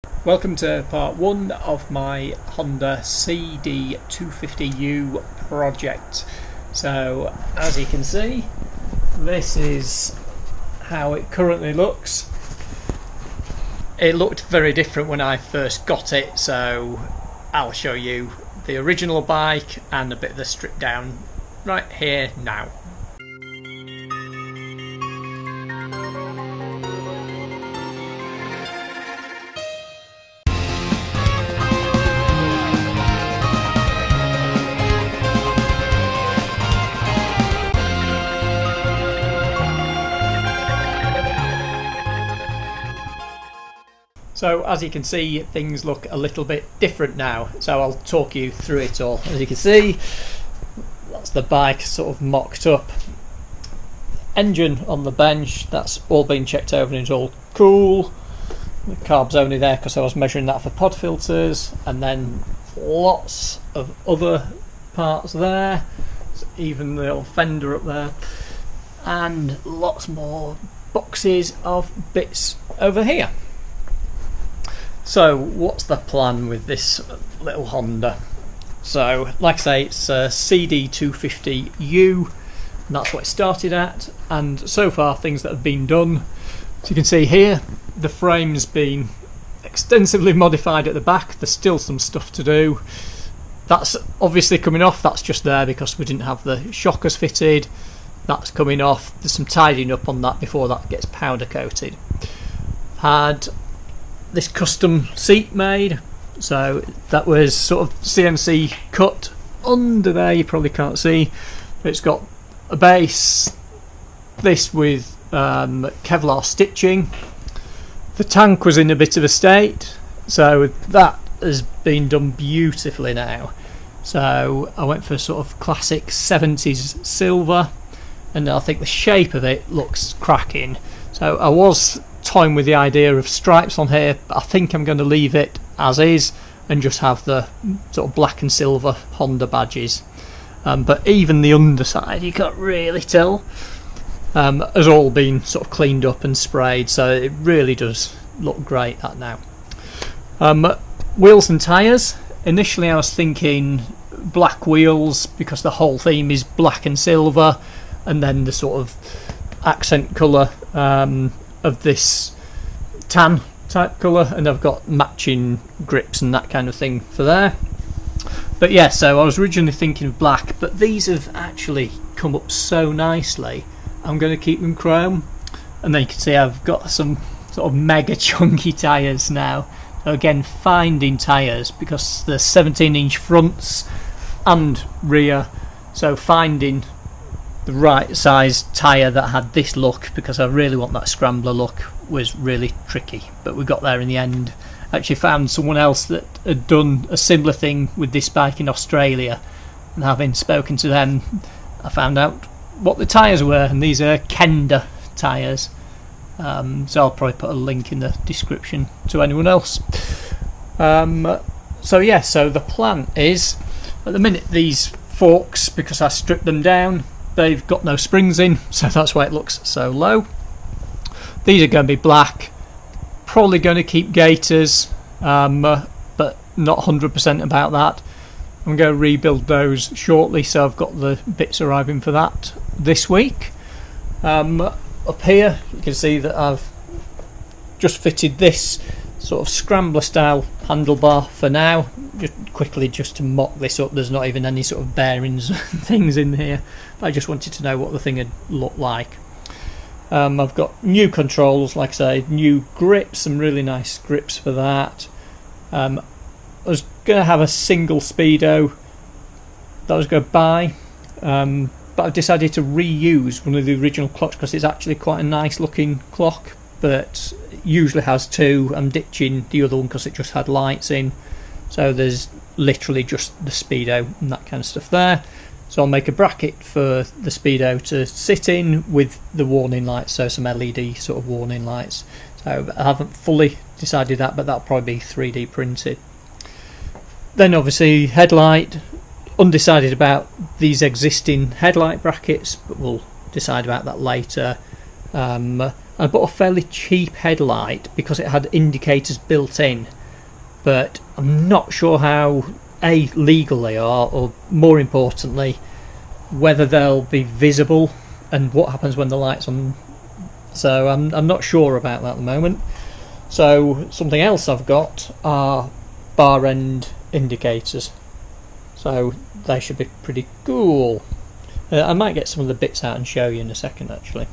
Welcome to part 1 of my Honda CD250U project. So as you can see, this is how it currently looks. It looked very different when I first got it, so I'll show you the original bike and a bit of the stripped down right here now. So as you can see, things look a little bit different now, so I'll talk you through it all. As you can see, that's the bike sort of mocked up. Engine on the bench, that's all been checked over and it's all cool. The carb's only there because I was measuring that for pod filters, and then lots of other parts there, even the old fender up there, and lots more boxes of bits over here. So what's the plan with this little Honda? So like I say, it's a CD250U, and that's what it started at, and so far things that have been done. So you can see here the frame's been extensively modified at the back. There's still some stuff to do. That's obviously coming off, that's just there because we didn't have the shockers fitted. That's coming off. There's some tidying up on that before that gets powder coated. Had this custom seat made, so that was sort of CNC cut under there, you probably can't see, but it's got a base, this with Kevlar stitching. The tank was in a bit of a state, so that has been done beautifully now. So I went for sort of classic 70s silver, and I think the shape of it looks cracking. So I was toying with the idea of stripes on here, but I think I'm going to leave it as is and just have the sort of black and silver Honda badges. But even the underside, you can't really tell, has all been sort of cleaned up and sprayed, so it really does look great that now. Wheels and tyres. Initially I was thinking black wheels because the whole theme is black and silver, and then the sort of accent colour of this tan type colour, and I've got matching grips and that kind of thing for there. But yeah, so I was originally thinking of black, but these have actually come up so nicely, I'm going to keep them chrome. And then you can see I've got some sort of mega chunky tyres now. So again, finding tyres because they're 17-inch fronts and rear, so finding the right size tyre that had this look, because I really want that Scrambler look, was really tricky, but we got there in the end. Actually found someone else that had done a similar thing with this bike in Australia, and having spoken to them I found out what the tyres were, and these are KENDA tyres. So I'll probably put a link in the description to anyone else. So yeah, so the plan is, at the minute these forks, because I stripped them down, they've got no springs in, so that's why it looks so low. These are going to be black, probably going to keep gaiters, but not 100% about that. I'm going to rebuild those shortly, so I've got the bits arriving for that this week. Up here you can see that I've just fitted this sort of Scrambler style handlebar for now, just quickly just to mock this up. There's not even any sort of bearings and things in here, but I just wanted to know what the thing had looked like. I've got new controls, like I say, new grips, some really nice grips for that. I was going to have a single speedo that I was going to buy, but I've decided to reuse one of the original clocks because it's actually quite a nice looking clock, but usually has two. I'm ditching the other one because it just had lights in, so there's literally just the speedo and that kind of stuff there. So I'll make a bracket for the speedo to sit in with the warning lights, so some LED sort of warning lights. So I haven't fully decided that, but that'll probably be 3D printed. Then obviously headlight, undecided about these existing headlight brackets, but we'll decide about that later. I bought a fairly cheap headlight because it had indicators built in, but I'm not sure how legal they are, or more importantly whether they'll be visible and what happens when the light's on. So I'm not sure about that at the moment. So something else I've got are bar end indicators, so they should be pretty cool. I might get some of the bits out and show you in a second actually.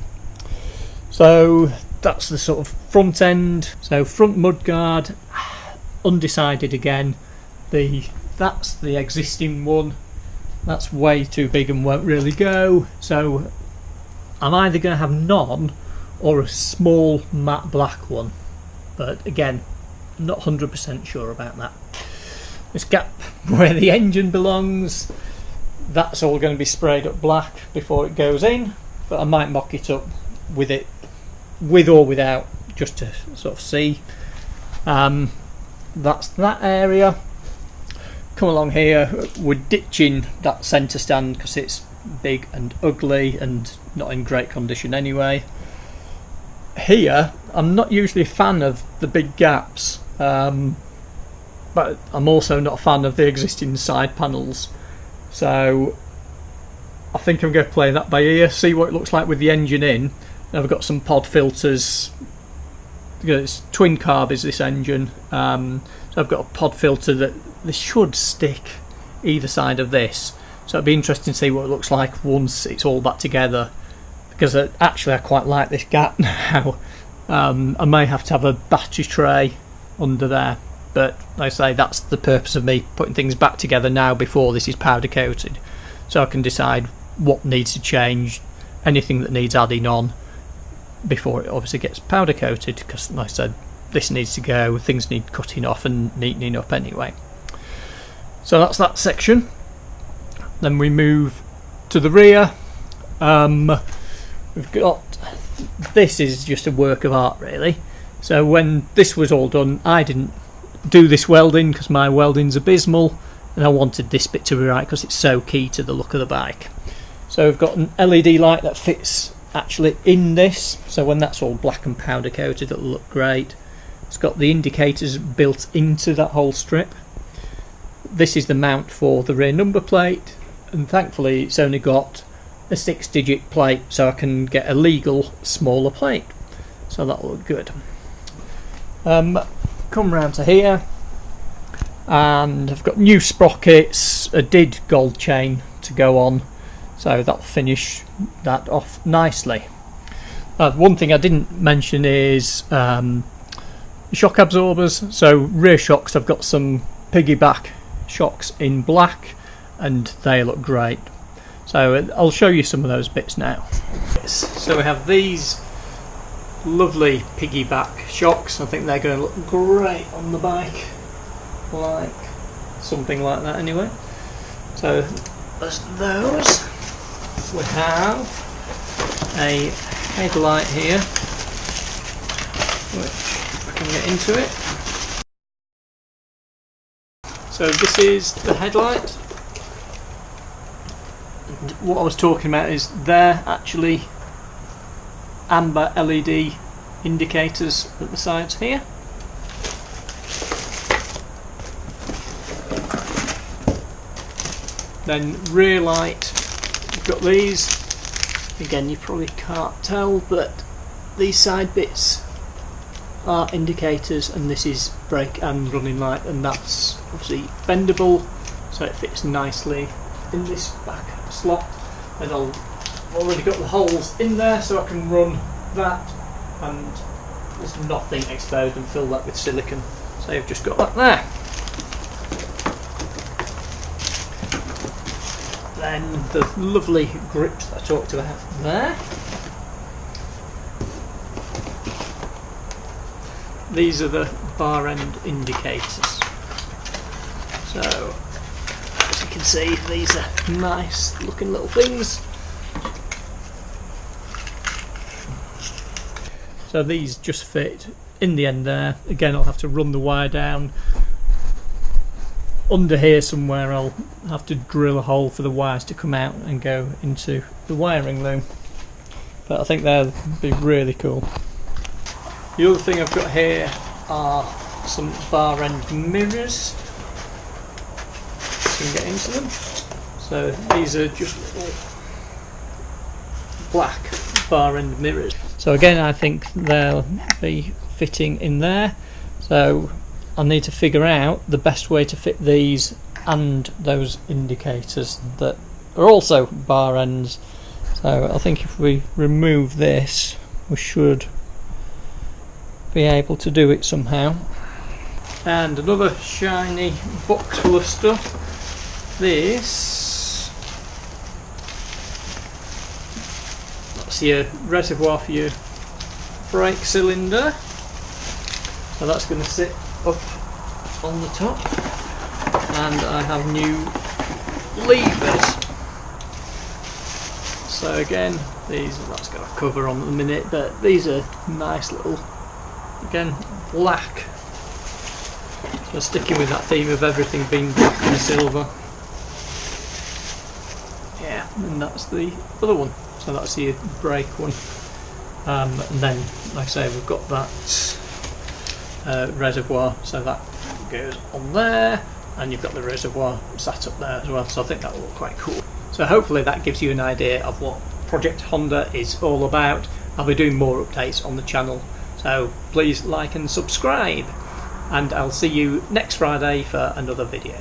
So that's the sort of front end. So front mudguard, undecided again. That's the existing one. That's way too big and won't really go, so I'm either going to have none or a small matte black one, but again I'm not 100% sure about that. This gap where the engine belongs, that's all going to be sprayed up black before it goes in, but I might mock it up with it, with or without, just to sort of see. That's that area. Come along here, we're ditching that centre stand because it's big and ugly and not in great condition anyway. Here, I'm not usually a fan of the big gaps, but I'm also not a fan of the existing side panels, so I think I'm going to play that by ear, see what it looks like with the engine in. And I've got some pod filters. It's twin carb is this engine, so I've got a pod filter that they should stick either side of this, so it'd be interesting to see what it looks like once it's all back together, because actually I quite like this gap now. I may have to have a battery tray under there, but like I say, that's the purpose of me putting things back together now before this is powder coated, so I can decide what needs to change, anything that needs adding on before it obviously gets powder coated, because like I said, this needs to go, things need cutting off and neatening up anyway. So that's that section. Then we move to the rear. We've got, this is just a work of art really. So when this was all done, I didn't do this welding because my welding's abysmal, and I wanted this bit to be right because it's so key to the look of the bike. So we've got an LED light that fits actually in this, so when that's all black and powder coated it'll look great. It's got the indicators built into that whole strip. This is the mount for the rear number plate, and thankfully it's only got a 6-digit plate, so I can get a legal smaller plate, so that'll look good. Come round to here, and I've got new sprockets, a did gold chain to go on, so that'll finish that off nicely. One thing I didn't mention is shock absorbers. So rear shocks, I've got some piggyback shocks in black and they look great, so I'll show you some of those bits now. So we have these lovely piggyback shocks. I think they're going to look great on the bike, like something like that anyway. So there's those. We have a headlight here, which I can get into it. So this is the headlight, and what I was talking about is they're actually amber LED indicators at the sides here. Then rear light, you've got these, again you probably can't tell, but these side bits are indicators, and this is brake and running light, and that's obviously bendable, so it fits nicely in this back slot, and I've already got the holes in there so I can run that, and there's nothing exposed, and fill that with silicone, so you've just got that there. Then the lovely grips that I talked about there. These are the bar end indicators. So as you can see, these are nice looking little things. So these just fit in the end there. Again, I'll have to run the wire down. Under here somewhere I'll have to drill a hole for the wires to come out and go into the wiring loom. But I think they'll be really cool. The other thing I've got here are some bar end mirrors. You can get into them. So these are just little black bar end mirrors. So again, I think they'll be fitting in there. So I need to figure out the best way to fit these and those indicators that are also bar ends. So I think if we remove this, we should be able to do it somehow. And another shiny box full of stuff. This, that's your reservoir for your brake cylinder. So that's going to sit up on the top. And I have new levers. So again, that's got a cover on at the minute, but these are nice little, again, black. So sticking with that theme of everything being black and silver. Yeah, and that's the other one. So that's your brake one. And then, like I say, we've got that reservoir, so that goes on there, and you've got the reservoir sat up there as well. So I think that will look quite cool. So hopefully that gives you an idea of what Project Honda is all about. I'll be doing more updates on the channel, so please like and subscribe, and I'll see you next Friday for another video.